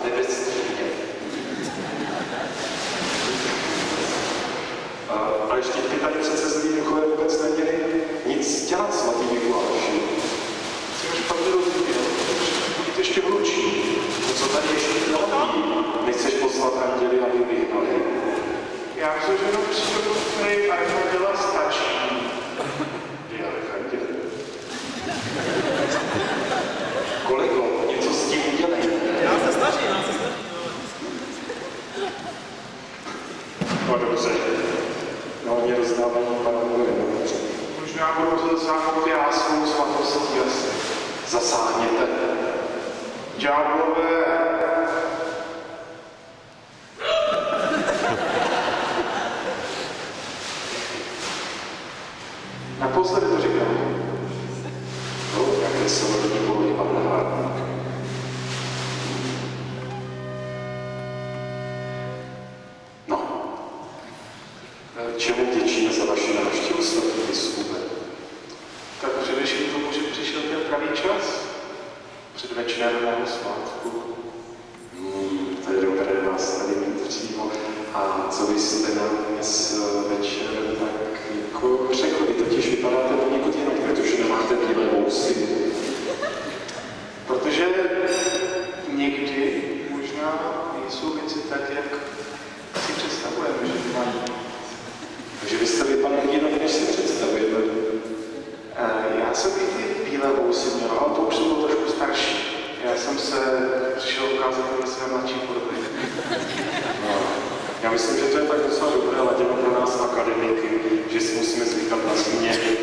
nebeský. A ještě ty tady přece zlý duchové vůbec neměli nic dělat svatý Mikuláši. Jsi už špatně rozuměl, budete ještě vlučí. To, co tady ještě platí, nechceš poslat anděli, aby vyhnali. Já myslím, že jenom přírodu, který archanděla stačí. Je archanděl. Kolego, něco s tím udělej. Já se snažím. No dobře. No, mě rozdávají Panu dobře. Možná budu zasáhnout já svou svatostí asi. Zasáhněte. Ďáblové. Naposledy to říkám. No, jaké solidní polohy pan Lehárník. No. Čemu vděčíme za vaši návštěvu, svatý biskupe? Tak především tomu, že přišel ten pravý čas. Před večerného svátku. To je dobré vás tady mít přímo. A co byste nám dnes večer tak jako řekli? Totiž vypadáte poněkud jinak, protože nemáte bílé vousy. Protože někdy možná nejsou věci tak, jak si představujeme, že to mají. Takže byste vypadali jinak, než si představujete. Já jsem i ty bílé vousy měl, ale to už jsem byl trošku starší. Já jsem se přišel ukázat ve své mladší podobě. No, já myslím, že to je tak docela dobré laděno pro nás akademiky, že si musíme zvykat na směny.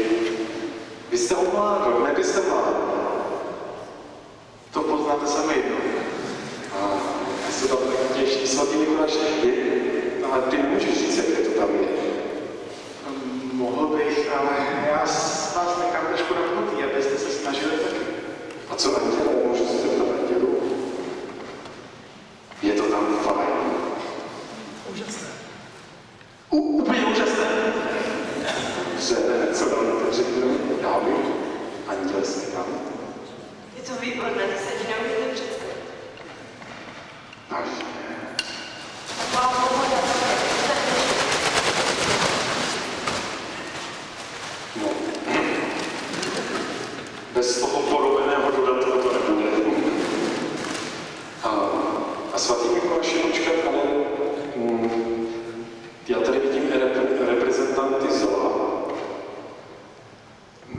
Vy jste ovládl, ne byste vládl. To poznáte sami jednou. Já se tam tak těší, svatý Mikuláš je, ale ty nemůžeš říct, jak to tam je. Mohl bych, ale já z vás nechám trošku napnutý, abyste se snažili taky. A co anděle, můžu se zeptat andělu? Je to tam fajn? Úžasné. Úplně úžasné. Dobře, co nám na to řeknu? Dámy, andělské dámy. Je to výborné, to se ti nemůžete představit. Vážně. Taková pohoda, No. Bez toho porobeného dodatku to nebude. A svatý Mikuláš je počkat, ale já tady vidím reprezentanty zla.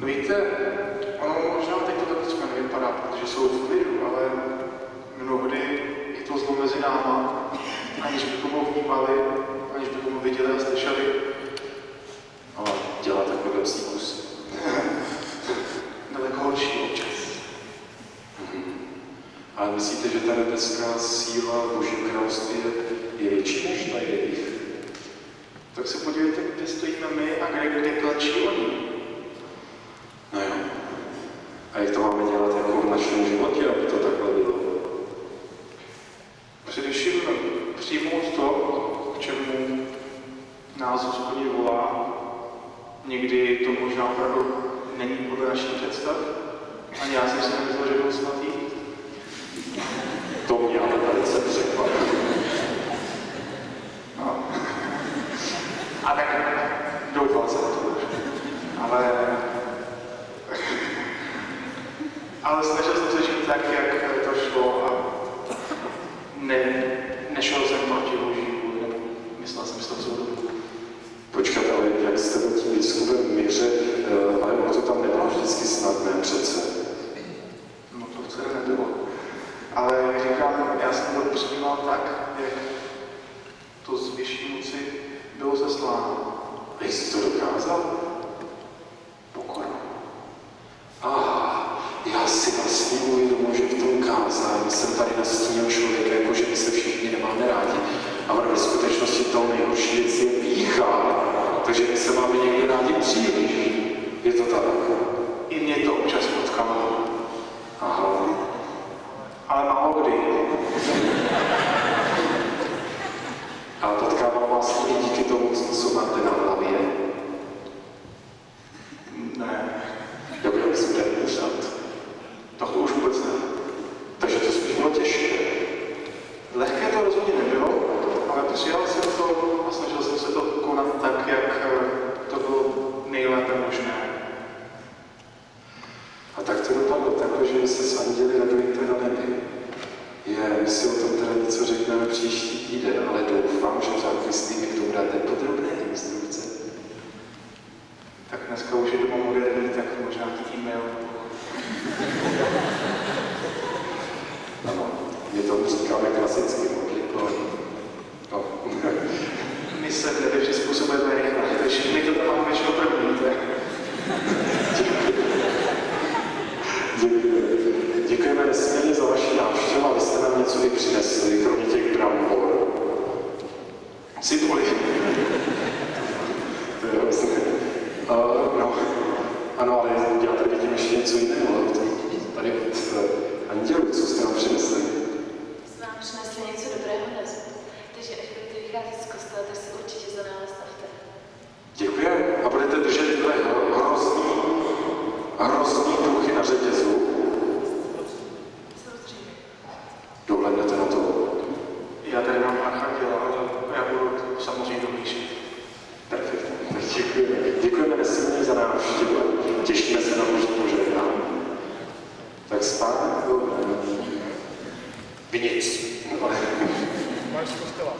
Víte, ono možná teď to tak nevypadá, protože jsou v klidu, ale mnohdy je to zlo mezi náma, aniž bychom ho vnímali, aniž bychom ho viděli a slyšeli. Ale dělá takový lepší kus. Daleko horší občas. Ale myslíte, že ta nebeská síla v Božím království je větší než ta jejich? Tak se podívejte, kde stojíme my a kde tlačí oni. No jo. A jak to máme dělat jako v našem životě, aby to takhle bylo? Především přijmout to, k čemu nás Hospodin volá. Někdy to možná opravdu není podle našich představ. Ani já jsem si nemyslel, že byl svatý. To mě ale velice překvapilo. No. A tak doufal jsem to. Ale snažil jsem se žít tak, jak to šlo a nešel jsem proti Boží vůli. Myslel jsem si to celou dobu. Počkat, ale jak jste byl tím biskupem v míře, ale ono to tam nebylo vždycky snadné přece. No to celé nebylo. Ale říkám, já jsem to přijímal tak, jak to z vyšší moci bylo zasláno. A jak jsi to dokázal? Pokora. Já si vlastně uvědomuji, že v tom kázání jsem tady nastínil člověka, jako že my se všichni nemáme rádi. Ale ve skutečnosti to nejhorší věc je pýcha. Takže my se máme někdy rádi příliš. Je to tak? I mě to občas potkalo. Aha. Ale málo kdy. A potkávám vás i díky tomu, co máte na hlavě? Ne, Dobrý úřad. tak to už vůbec ne. Takže to spíš bylo těžké. zpíváme klasicky, modlitbo. No. My se tedy přizpůsobujeme rychle, takže my to tam máme většinou první, víte? Děkujeme nesmírně za vaši návštěvu a vy jste nám něco i přinesli, kromě těch brambor. Cibuli. To je hrozné. No, ano, ale já tady vidím ještě něco jiného. Tady od andělů, co jste nám přinesli? Jsme nám přinesli něco dobrého dnes. Takže až budete vycházet z kostela, tak se určitě za námi stavte. Děkujeme. A budete držet tyhle hrozný duchy na řetězu. Samozřejmě. Dohlednete na to. Já tady mám archanděla, ale já budu samozřejmě dohlížet. Perfektně. Děkujeme. Děkujeme nesmírně za návštěvu. Těšíme se na boží požehnání. Tak spát. Vy nic. Máš z kostela.